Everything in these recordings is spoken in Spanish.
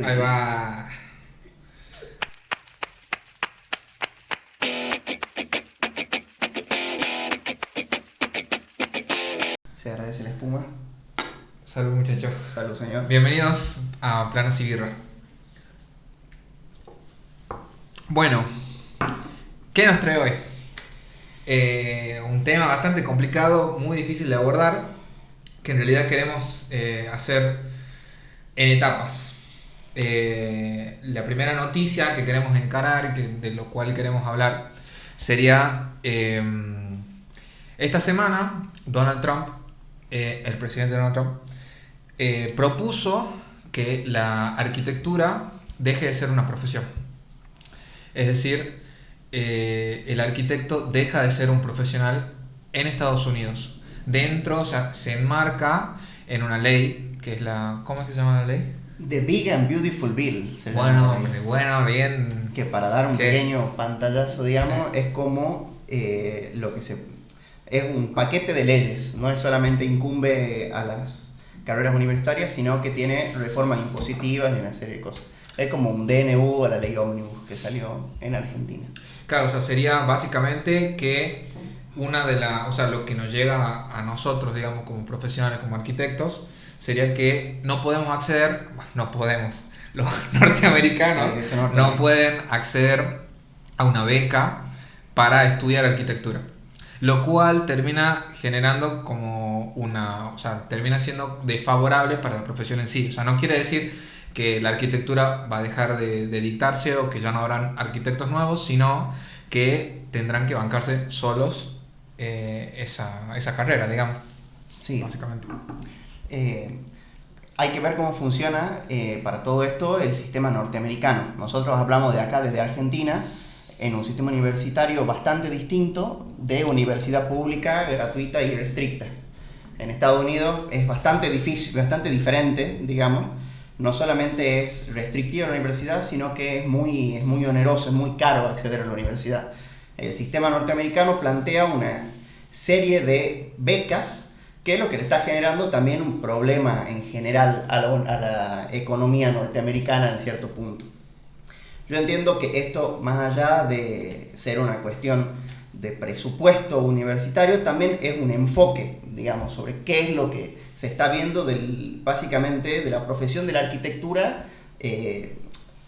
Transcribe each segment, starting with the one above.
Ahí va. Se agradece la espuma. Salud, muchachos. Salud, señor. Bienvenidos a Planos y Birra. Bueno, ¿qué nos trae hoy? Un tema bastante complicado, muy difícil de abordar, que en realidad queremos hacer en etapas. La primera noticia que queremos encarar, de lo cual queremos hablar, sería esta semana Donald Trump, el presidente Donald Trump, propuso que la arquitectura deje de ser una profesión. Es decir, el arquitecto deja de ser un profesional en Estados Unidos. Dentro, o sea, se enmarca en una ley, que es la... ¿Cómo es que se llama la ley? The Big and Beautiful Bill. Bueno, hombre, bueno, bien. Que para dar un pequeño pantallazo, digamos, Sí. es como lo que se... Es un paquete de leyes, no es solamente incumbe a las carreras universitarias, sino que tiene reformas impositivas y una serie de cosas. Es como un DNU a la ley Omnibus que salió en Argentina. Claro, o sea, sería básicamente que una de las... O sea, lo que nos llega a nosotros, digamos, como profesionales, como arquitectos, sería que no podemos acceder... Bueno, no podemos. Los norteamericanos no pueden acceder a una beca para estudiar arquitectura. Lo cual termina generando como una... O sea, termina siendo desfavorable para la profesión en sí. O sea, no quiere decir que la arquitectura va a dejar de dictarse o que ya no habrán arquitectos nuevos, sino que tendrán que bancarse solos esa carrera, digamos. Sí. Básicamente. Hay que ver cómo funciona para todo esto el sistema norteamericano. Nosotros hablamos de acá, desde Argentina, en un sistema universitario bastante distinto de universidad pública, gratuita y restricta. En Estados Unidos es bastante difícil, bastante diferente, digamos. No solamente es restrictiva la universidad, sino que es muy oneroso, es muy caro acceder a la universidad. El sistema norteamericano plantea una serie de becas, que es lo que le está generando también un problema en general a la economía norteamericana en cierto punto. Yo entiendo que esto, más allá de ser una cuestión de presupuesto universitario, también es un enfoque, digamos, sobre qué es lo que se está viendo básicamente de la profesión de la arquitectura, de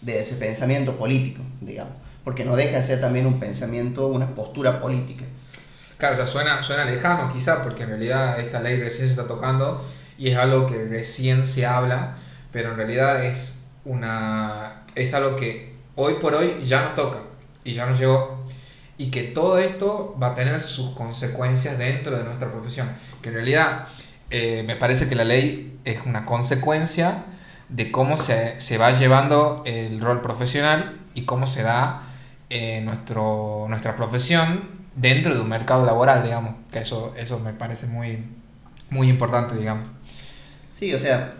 ese pensamiento político, digamos, porque no deja de ser también un pensamiento, una postura política. Claro, o sea, suena lejano quizá, porque en realidad esta ley recién se está tocando y es algo que recién se habla, pero en realidad es algo que hoy por hoy ya nos toca y ya nos llegó, y que todo esto va a tener sus consecuencias dentro de nuestra profesión, que en realidad me parece que la ley es una consecuencia de cómo se va llevando el rol profesional y cómo se da nuestra profesión dentro de un mercado laboral, digamos, que eso me parece muy, muy importante, digamos. Sí, o sea,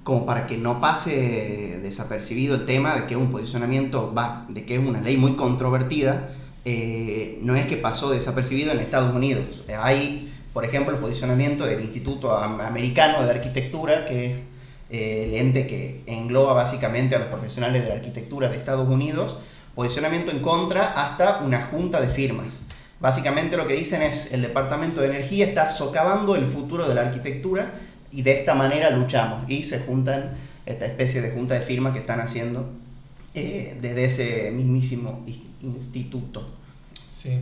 como para que no pase desapercibido el tema de que un posicionamiento de que es una ley muy controvertida, no es que pasó desapercibido en Estados Unidos. Hay, por ejemplo, el posicionamiento del Instituto Americano de Arquitectura, que es el ente que engloba básicamente a los profesionales de la arquitectura de Estados Unidos, posicionamiento en contra hasta una junta de firmas. Básicamente lo que dicen es: el Departamento de Energía está socavando el futuro de la arquitectura y de esta manera luchamos. Y se juntan esta especie de junta de firmas que están haciendo desde ese mismísimo instituto. Sí.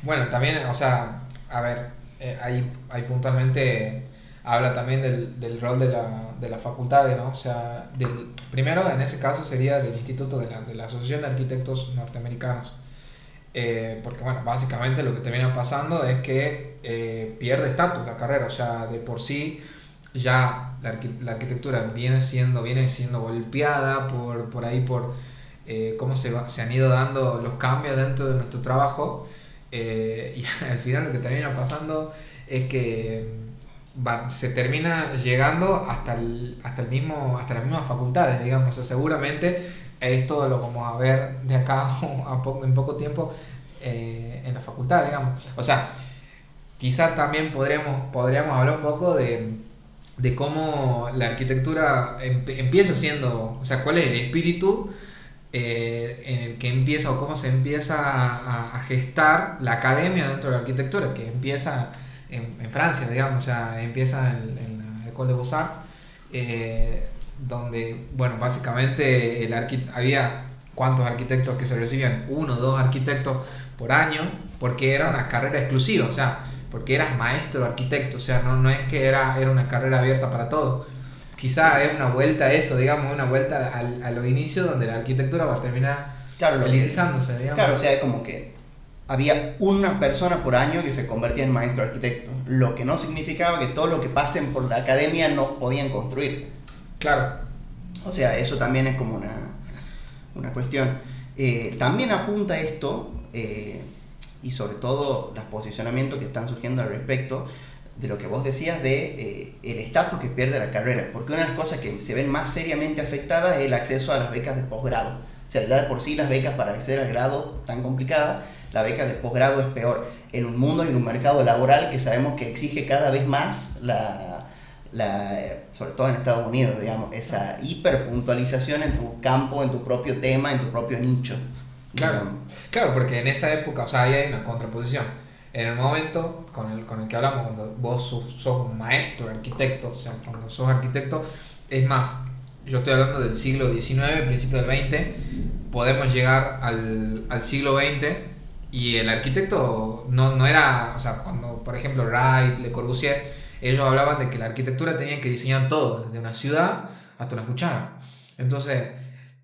Bueno, también, o sea, a ver, ahí puntualmente habla también del rol de la facultad, ¿no? O sea, primero en ese caso sería del instituto de la Asociación de Arquitectos Norteamericanos. Porque bueno, básicamente lo que termina pasando es que pierde estatus la carrera. O sea, de por sí ya la arquitectura viene siendo golpeada por ahí, por cómo se han ido dando los cambios dentro de nuestro trabajo, y al final lo que termina pasando es que se termina llegando hasta las mismas facultades, digamos. O sea, seguramente esto lo vamos a ver de acá en poco tiempo en la facultad, digamos. O sea, quizá también podríamos hablar un poco de de cómo la arquitectura empieza siendo, o sea, cuál es el espíritu en el que empieza o cómo se empieza a gestar la academia dentro de la arquitectura, que empieza en Francia, digamos, o sea, empieza en la École de Beaux-Arts, donde, bueno, básicamente había cuántos arquitectos que se recibían, 1 o 2 arquitectos por año, porque era una carrera exclusiva, o sea, porque eras maestro arquitecto, o sea, no es que era una carrera abierta para todos. Quizá es una vuelta a eso, digamos, una vuelta a los inicios donde la arquitectura va a terminar Claro, elitizándose, digamos. claro, o sea, es como que había una persona por año que se convertía en maestro arquitecto, lo que no significaba que todo lo que pasen por la academia no podían construir. Claro. O sea, eso también es como una cuestión. También apunta esto, y sobre todo los posicionamientos que están surgiendo al respecto, de lo que vos decías de el estatus que pierde la carrera, porque una de las cosas que se ven más seriamente afectadas es el acceso a las becas de posgrado. O sea, ya de por sí las becas para acceder al grado tan complicadas, la beca de posgrado es peor. En un mundo y en un mercado laboral que sabemos que exige cada vez más sobre todo en Estados Unidos, digamos, esa hiperpuntualización en tu campo, en tu propio tema, en tu propio nicho. Claro, claro, porque en esa época, o sea, ahí hay una contraposición. En el momento con el que hablamos, cuando vos sos un maestro arquitecto, o sea, cuando sos arquitecto, es más, yo estoy hablando del siglo XIX, principio del XX, podemos llegar al siglo XX y el arquitecto no era, o sea, cuando por ejemplo Wright, Le Corbusier, ellos hablaban de que la arquitectura tenía que diseñar todo, desde una ciudad hasta una cuchara. Entonces,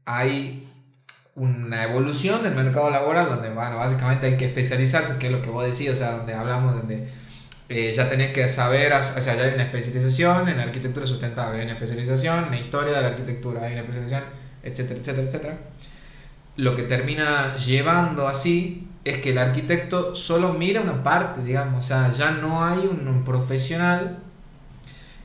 hay una evolución del mercado laboral donde, bueno, básicamente hay que especializarse, que es lo que vos decís, o sea, donde hablamos donde ya tenés que saber, o sea, ya hay una especialización en arquitectura sustentable, hay una especialización en historia de la arquitectura, hay una especialización, etcétera, etcétera, etcétera. Lo que termina llevando así es que el arquitecto solo mira una parte, digamos, o sea, ya no hay un profesional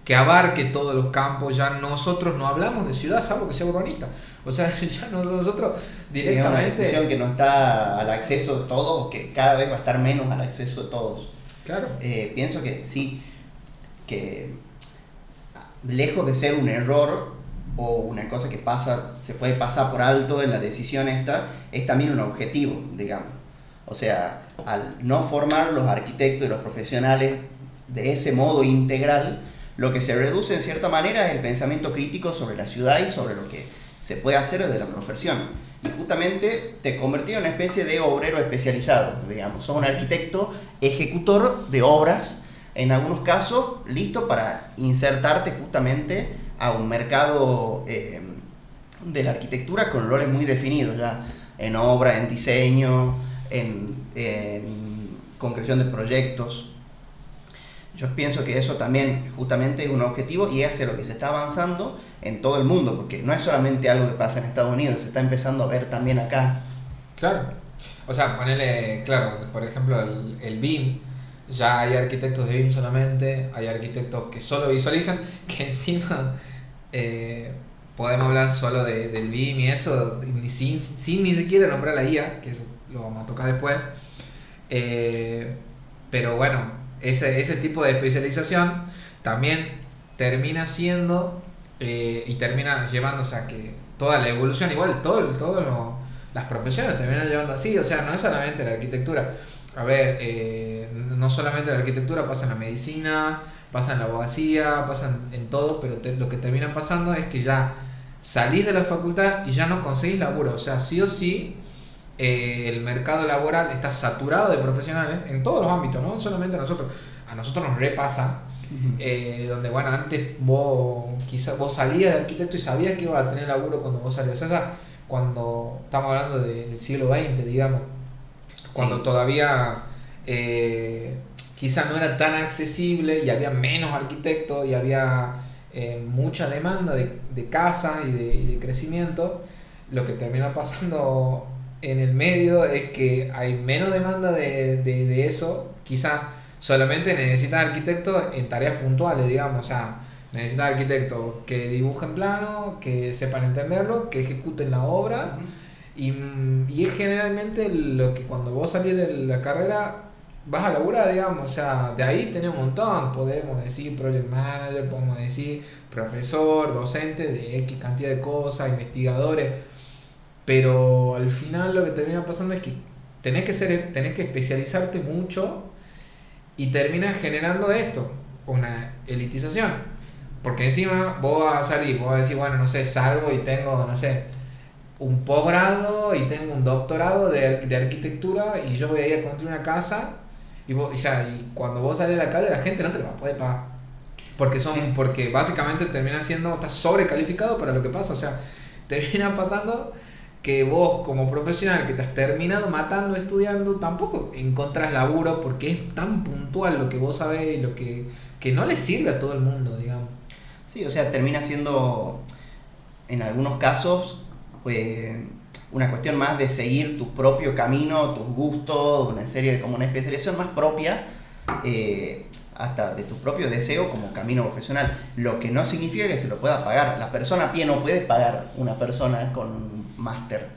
que abarque todos los campos, ya nosotros no hablamos de ciudad, salvo que sea urbanista. O sea, ya nosotros directamente... Es una discusión que no está al acceso de todos, que cada vez va a estar menos al acceso de todos. Claro. Pienso que sí, que lejos de ser un error o una cosa que se puede pasar por alto en la decisión esta, es también un objetivo, digamos. O sea, al no formar los arquitectos y los profesionales de ese modo integral, lo que se reduce en cierta manera es el pensamiento crítico sobre la ciudad y sobre lo que se puede hacer desde la profesión. Y justamente te convertí en una especie de obrero especializado, digamos. Sos un arquitecto ejecutor de obras, en algunos casos listo para insertarte justamente a un mercado de la arquitectura con roles muy definidos ya, en obra, en diseño, en concreción de proyectos. Yo pienso que eso también justamente es un objetivo y es hacia lo que se está avanzando en todo el mundo, porque no es solamente algo que pasa en Estados Unidos, se está empezando a ver también acá. Claro. O sea, ponele, claro, por ejemplo, el BIM, ya hay arquitectos de BIM solamente, hay arquitectos que solo visualizan, que encima podemos hablar solo del BIM y eso, sin ni siquiera nombrar la IA, que eso lo vamos a tocar después. Pero bueno, ese tipo de especialización también termina siendo y termina llevándose a que toda la evolución, igual las profesiones terminan llevando así, o sea, no es solamente la arquitectura. A ver, no solamente la arquitectura, pasa en la medicina, pasa en la abogacía, pasa en todo, pero lo que termina pasando es que ya salís de la facultad y ya no conseguís laburo, o sea, sí o sí. El mercado laboral está saturado de profesionales en todos los ámbitos, no solamente a nosotros nos repasa, donde bueno, antes quizás vos salías de arquitecto y sabías que ibas a tener laburo cuando vos salías, o sea, cuando estamos hablando del siglo XX, digamos, cuando Sí. Todavía quizás no era tan accesible y había menos arquitectos y había mucha demanda de casas y de crecimiento. Lo que termina pasando en el medio es que hay menos demanda de eso, quizás solamente necesitas arquitectos en tareas puntuales, digamos, o sea, necesitas arquitectos que dibujen plano, que sepan entenderlo, que ejecuten la obra, y es generalmente lo que cuando vos salís de la carrera vas a laburar, digamos, o sea, de ahí tenés un montón, podemos decir project manager, podemos decir profesor, docente de X cantidad de cosas, investigadores, pero al final lo que termina pasando es que tenés que especializarte mucho y terminas generando esto, una elitización. Porque encima vos vas a salir, vos vas a decir, bueno, no sé, salgo y tengo, no sé, un posgrado y tengo un doctorado de arquitectura y yo voy a ir a construir una casa y, vos, y cuando vos sales a la calle la gente no te lo va a poder pagar. Sí. Porque básicamente termina siendo, estás sobrecalificado para lo que pasa, o sea, termina pasando que vos como profesional que te has terminado matando estudiando, tampoco encontrás laburo porque es tan puntual lo que vos sabés y que no le sirve a todo el mundo, digamos. Sí, o sea, termina siendo en algunos casos eh, una cuestión más de seguir tu propio camino, tus gustos, una serie de como una especialización más propia, hasta de tu propio deseo como camino profesional. Lo que no significa que se lo pueda pagar. La persona a pie no puede pagar una persona con un máster.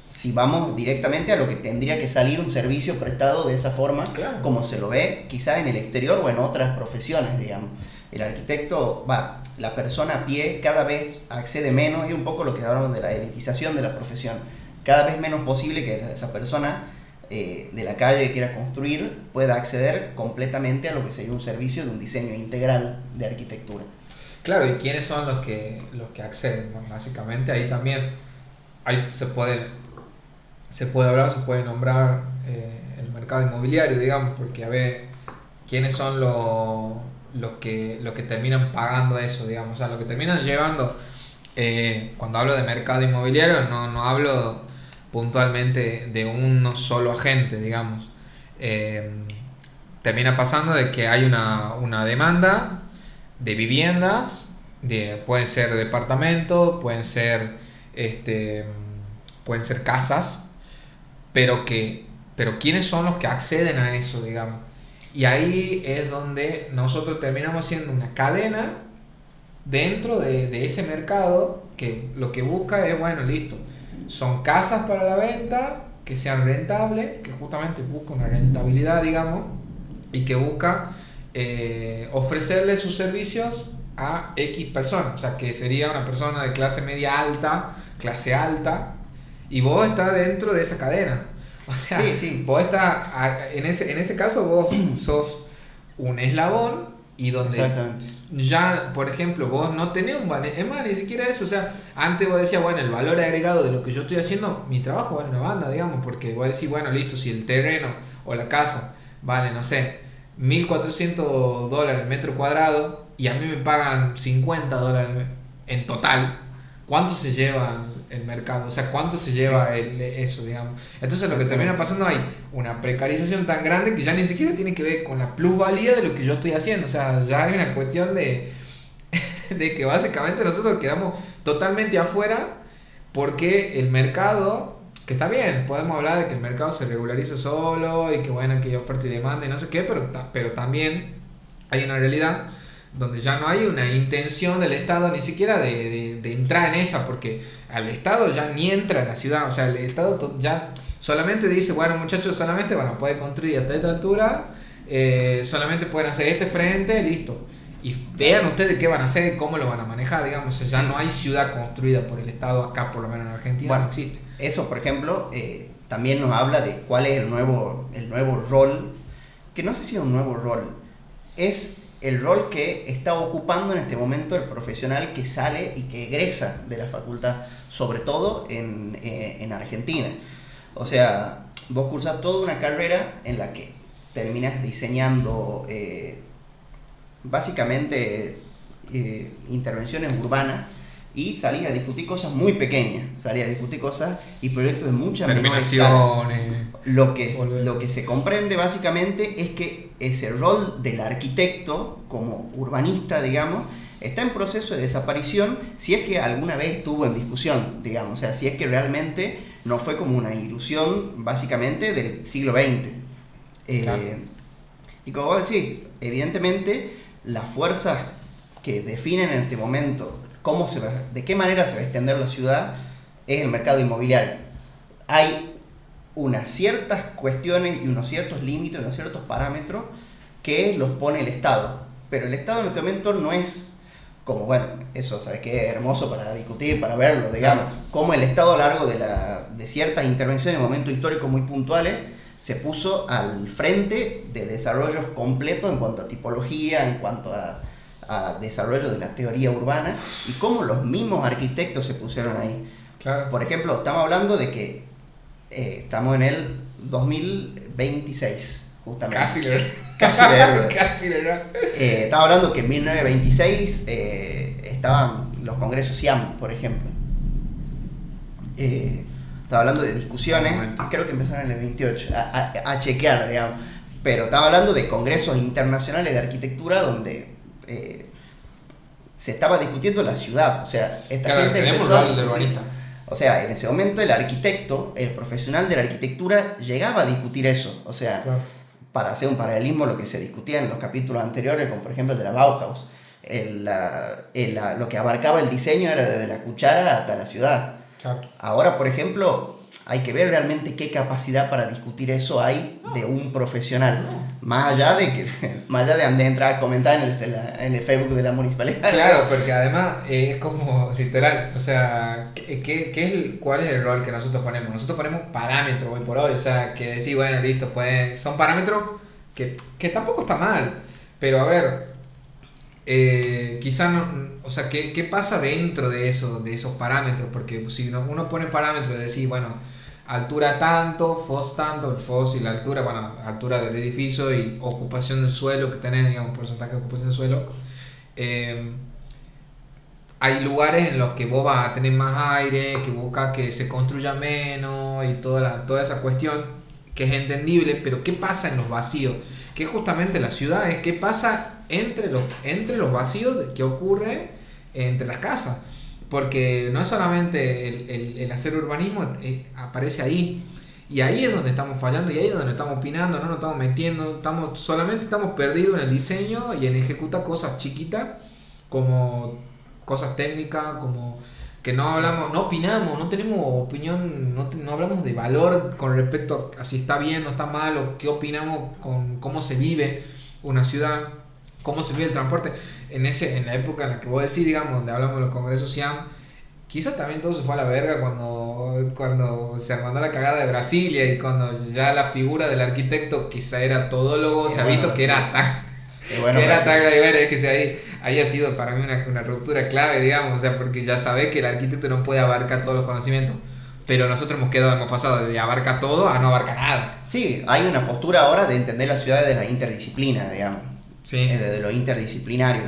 Si vamos directamente a lo que tendría que salir un servicio prestado de esa forma, Claro. como se lo ve quizá en el exterior o en otras profesiones, digamos. El arquitecto, la persona a pie cada vez accede menos, y un poco lo que hablamos de la elitización de la profesión. Cada vez menos posible que esa persona de la calle que quiera construir pueda acceder completamente a lo que sería un servicio de un diseño integral de arquitectura. Claro, ¿y quiénes son los que acceden? ¿No? Básicamente ahí también hay, se puede hablar, se puede nombrar el mercado inmobiliario, digamos, porque a ver, ¿quiénes son los que terminan pagando eso, digamos? O sea, los que terminan llevando, cuando hablo de mercado inmobiliario, no hablo puntualmente de uno solo agente, digamos. Eh, Termina pasando de que hay una demanda de viviendas, pueden ser departamentos, este, pueden ser casas, pero ¿quiénes son los que acceden a eso, digamos? Y ahí es donde nosotros terminamos siendo una cadena dentro de ese mercado que lo que busca es, bueno, listo, son casas para la venta que sean rentables, que justamente busca una rentabilidad, digamos, y que busca ofrecerle sus servicios a X personas, o sea, que sería una persona de clase media alta, clase alta, y vos estás dentro de esa cadena. O sea, Sí, sí, vos estás, en ese caso vos sos un eslabón y donde exactamente. ya, por ejemplo, vos no tenés un valor, es más, ni siquiera eso, o sea, antes vos decías, bueno, el valor agregado de lo que yo estoy haciendo, mi trabajo vale una banda, digamos, porque vos decís, bueno, listo, si el terreno o la casa vale, no sé, $1.400 el metro cuadrado y a mí me pagan $50 en total, ¿cuánto se lleva el mercado? O sea, ¿cuánto se Sí, lleva eso, digamos? Entonces lo que termina exactamente. pasando hay una precarización tan grande que ya ni siquiera tiene que ver con la plusvalía de lo que yo estoy haciendo. O sea, ya hay una cuestión de que básicamente nosotros quedamos totalmente afuera porque el mercado, que está bien, podemos hablar de que el mercado se regulariza solo y que bueno, que hay oferta y demanda y no sé qué, pero también hay una realidad donde ya no hay una intención del Estado ni siquiera de entrar en esa, porque al Estado ya ni entra en la ciudad, o sea, el Estado ya solamente dice, bueno muchachos, solamente van a poder construir hasta esta altura, solamente pueden hacer este frente, listo. Y vean ustedes qué van a hacer, cómo lo van a manejar, digamos, o sea, ya no hay ciudad construida por el Estado acá, por lo menos en Argentina, no Bueno, existe. eso, por ejemplo, también nos habla de cuál es el nuevo rol, que no sé si es un nuevo rol, es el rol que está ocupando en este momento el profesional que sale y que egresa de la facultad, sobre todo en Argentina. O sea, vos cursás toda una carrera en la que terminas diseñando básicamente intervenciones urbanas, y salís a discutir cosas muy pequeñas, salís a discutir cosas y proyectos de mucha menor escala. Terminaciones, Lo que volver. se comprende básicamente es que ese rol del arquitecto como urbanista, digamos, está en proceso de desaparición, si es que alguna vez estuvo en discusión, digamos, o sea, si es que realmente no fue como una ilusión básicamente del siglo XX. Claro. Eh, y como vos decís, evidentemente las fuerzas que definen en este momento de qué manera se va a extender la ciudad es el mercado inmobiliario. Hay unas ciertas cuestiones y unos ciertos límites, unos ciertos parámetros que los pone el Estado. Pero el Estado en este momento no es como, bueno, eso, ¿sabes qué? Es hermoso para discutir, para verlo, digamos, como el Estado a lo largo de ciertas intervenciones en momentos históricos muy puntuales se puso al frente de desarrollos completos en cuanto a tipología, en cuanto a desarrollo de la teoría urbana, y cómo los mismos arquitectos se pusieron ahí. Claro. Por ejemplo, estamos hablando de que estamos en el 2026, justamente. Casi lo Casi estaba hablando que en 1926 estaban los congresos SIAM, por ejemplo. Estaba hablando de discusiones, creo que empezaron en el 28, a chequear, digamos. Pero estaba hablando de congresos internacionales de arquitectura donde se estaba discutiendo la ciudad. O sea, esta gente tenemos empezó a rol de discutir. urbanista. O sea, en ese momento el arquitecto, el profesional de la arquitectura, llegaba a discutir eso. O sea, Claro. para hacer un paralelismo, lo que se discutía en los capítulos anteriores, como por ejemplo el de la Bauhaus, lo que abarcaba el diseño era desde la cuchara hasta la ciudad. Claro. Ahora, por ejemplo, hay que ver realmente qué capacidad para discutir eso hay de un profesional. Más allá de andar a entrar a comentar en el Facebook de la municipalidad. Claro, porque además es como literal, o sea, ¿cuál es el rol que nosotros ponemos? Nosotros ponemos parámetros hoy por hoy, o sea, que decir, bueno, listo, pues son parámetros que tampoco está mal, pero a ver, quizá no, o sea, ¿qué pasa dentro de esos parámetros? Porque si uno pone parámetros de decir, bueno, altura tanto, FOS tanto, el FOS y la altura, bueno, altura del edificio y ocupación del suelo que tenés, digamos, porcentaje de ocupación del suelo, hay lugares en los que vos vas a tener más aire, que buscas que se construya menos y toda esa cuestión que es entendible, pero ¿qué pasa en los vacíos? Que justamente la ciudad es qué pasa entre los vacíos que ocurre entre las casas. Porque no es solamente el hacer urbanismo, aparece ahí. Y ahí es donde estamos fallando, y ahí es donde estamos opinando, no nos estamos metiendo, solamente estamos perdidos en el diseño y en ejecutar cosas chiquitas, como cosas técnicas, como que no hablamos, no opinamos, no tenemos opinión, no hablamos de valor con respecto a si está bien o está mal, o qué opinamos con cómo se vive una ciudad, cómo se vive el transporte. En la época en la que vos decís, digamos, donde hablamos de los congresos SIAM, quizás también todo se fue a la verga cuando se mandó la cagada de Brasilia y cuando ya la figura del arquitecto quizá era todólogo, se ha visto que era tan que se haya sido para mí una ruptura clave, digamos, o sea, porque ya sabés que el arquitecto no puede abarcar todos los conocimientos. Pero nosotros hemos pasado de abarca todo a no abarca nada. Sí, hay una postura ahora de entender la ciudad desde la interdisciplina, digamos. Sí. Desde lo interdisciplinario.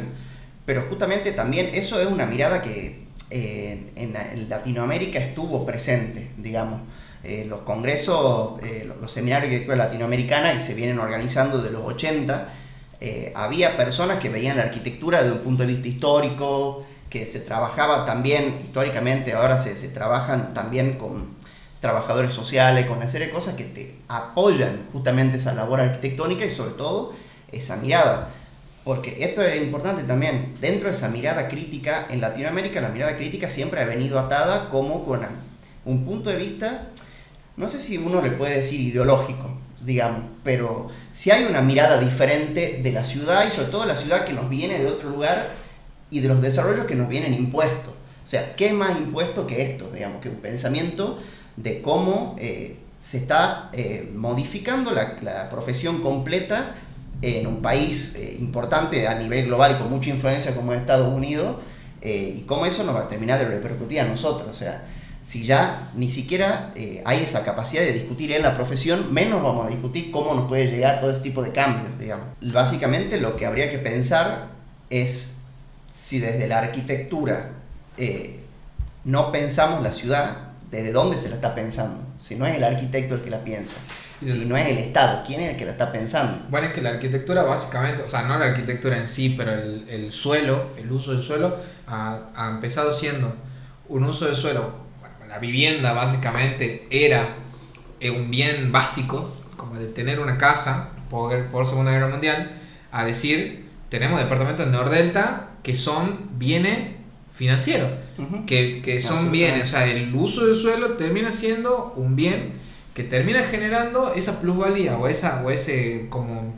Pero justamente también eso es una mirada que en Latinoamérica estuvo presente, digamos. Los congresos, los seminarios de arquitectura latinoamericana que se vienen organizando desde los 80, había personas que veían la arquitectura desde un punto de vista histórico, que se trabajaba también históricamente, ahora se trabajan también con trabajadores sociales, con una serie de cosas que te apoyan justamente esa labor arquitectónica y sobre todo esa mirada. Porque esto es importante también, dentro de esa mirada crítica, en Latinoamérica la mirada crítica siempre ha venido atada como con un punto de vista, no sé si uno le puede decir ideológico, digamos, pero si hay una mirada diferente de la ciudad y sobre todo la ciudad que nos viene de otro lugar y de los desarrollos que nos vienen impuestos. O sea, ¿qué más impuesto que esto? Digamos, que un pensamiento de cómo se está modificando la profesión completa en un país importante a nivel global y con mucha influencia como es Estados Unidos, y cómo eso nos va a terminar de repercutir a nosotros. O sea, si ya ni siquiera hay esa capacidad de discutir en la profesión, menos vamos a discutir cómo nos puede llegar todo este tipo de cambios, digamos. Básicamente lo que habría que pensar es si desde la arquitectura no pensamos la ciudad, ¿desde dónde se la está pensando? Si no es el arquitecto el que la piensa, si no es el Estado, ¿quién es el que la está pensando? Bueno, es que la arquitectura básicamente, o sea, no la arquitectura en sí, pero el suelo, el uso del suelo, ha empezado siendo un uso del suelo. Bueno, la vivienda básicamente era un bien básico, como de tener una casa por Segunda Guerra Mundial, a decir, tenemos departamentos en Nordelta que son bienes financieros, que son bienes, o sea, el uso del suelo termina siendo un bien que terminan generando esa plusvalía o ese como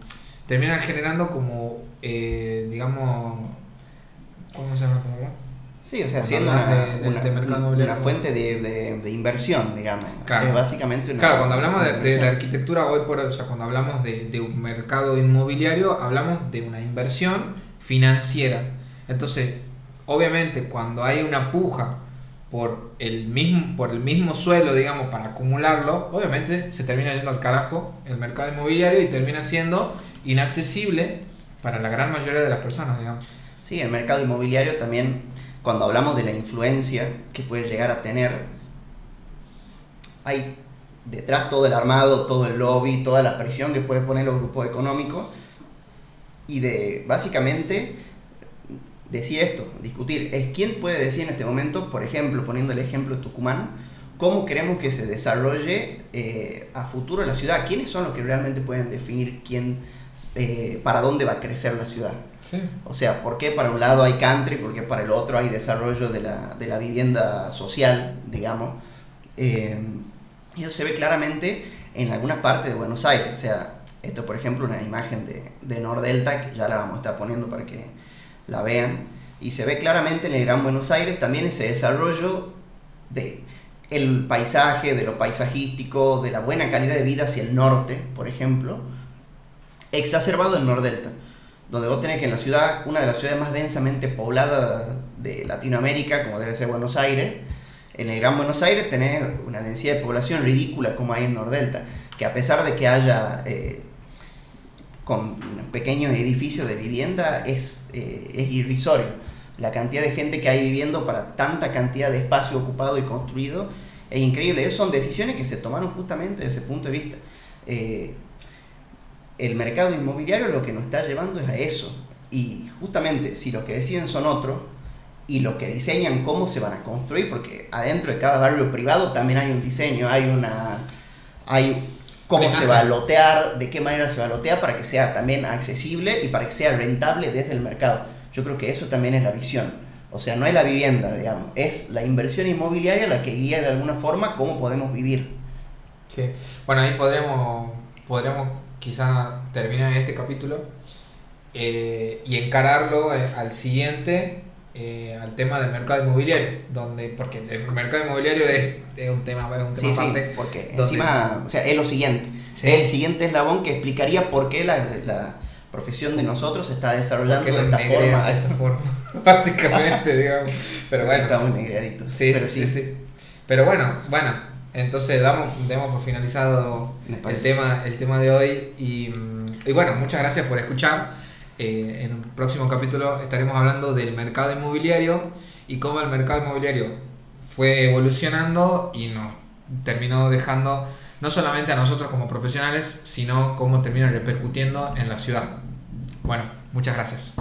terminan generando como digamos, ¿cómo se llama la palabra? Sí, o sea, Cuando siendo hablas de mercado inmobiliario. una fuente de inversión, digamos. Claro. Es básicamente una. Claro, cuando hablamos de la inversión. arquitectura hoy por hoy, o sea, cuando hablamos de un mercado inmobiliario, hablamos de una inversión financiera. Entonces, obviamente, cuando hay una puja por el mismo suelo, digamos, para acumularlo, obviamente se termina yendo al carajo el mercado inmobiliario y termina siendo inaccesible para la gran mayoría de las personas, digamos. Sí, el mercado inmobiliario también, cuando hablamos de la influencia que puede llegar a tener, hay detrás todo el armado, todo el lobby, toda la presión que pueden poner los grupos económicos y de básicamente decir esto, discutir, es quién puede decir en este momento, por ejemplo, poniendo el ejemplo de Tucumán, cómo queremos que se desarrolle a futuro la ciudad, quiénes son los que realmente pueden definir para dónde va a crecer la ciudad. Sí. O sea, ¿por qué para un lado hay country, por qué para el otro hay desarrollo de la vivienda social, digamos? Y eso se ve claramente en algunas partes de Buenos Aires. O sea, esto por ejemplo una imagen de Nordelta, que ya la vamos a estar poniendo para que la vean. Y se ve claramente en el Gran Buenos Aires también ese desarrollo de el paisaje, de lo paisajístico, de la buena calidad de vida hacia el norte, por ejemplo, exacerbado en Nordelta, donde vos tenés que en la ciudad, una de las ciudades más densamente pobladas de Latinoamérica, como debe ser Buenos Aires, en el Gran Buenos Aires tenés una densidad de población ridícula como hay en Nordelta, que a pesar de que haya con pequeños edificios de vivienda es irrisorio. La cantidad de gente que hay viviendo para tanta cantidad de espacio ocupado y construido es increíble. Esas son decisiones que se tomaron justamente desde ese punto de vista. El mercado inmobiliario lo que nos está llevando es a eso. Y justamente si los que deciden son otros y los que diseñan cómo se van a construir, porque adentro de cada barrio privado también hay un diseño, hay cómo se va a lotear, de qué manera se va a lotear para que sea también accesible y para que sea rentable desde el mercado. Yo creo que eso también es la visión. O sea, no es la vivienda, digamos, es la inversión inmobiliaria la que guía de alguna forma cómo podemos vivir. Sí. Bueno, ahí podremos quizá terminar este capítulo y encararlo al siguiente, al tema del mercado inmobiliario, porque el mercado inmobiliario es un tema aparte. Sí, porque encima, o sea, es lo siguiente. Sí. Es el siguiente eslabón que explicaría por qué la profesión de nosotros se está desarrollando de esta forma. De esa forma, básicamente, digamos. Pero bueno. Estamos negraditos. Sí, pero sí. Pero bueno, entonces demos por finalizado el tema de hoy y bueno, muchas gracias por escuchar. En un próximo capítulo estaremos hablando del mercado inmobiliario y cómo el mercado inmobiliario fue evolucionando y nos terminó dejando no solamente a nosotros como profesionales, sino cómo termina repercutiendo en la ciudad. Bueno, muchas gracias.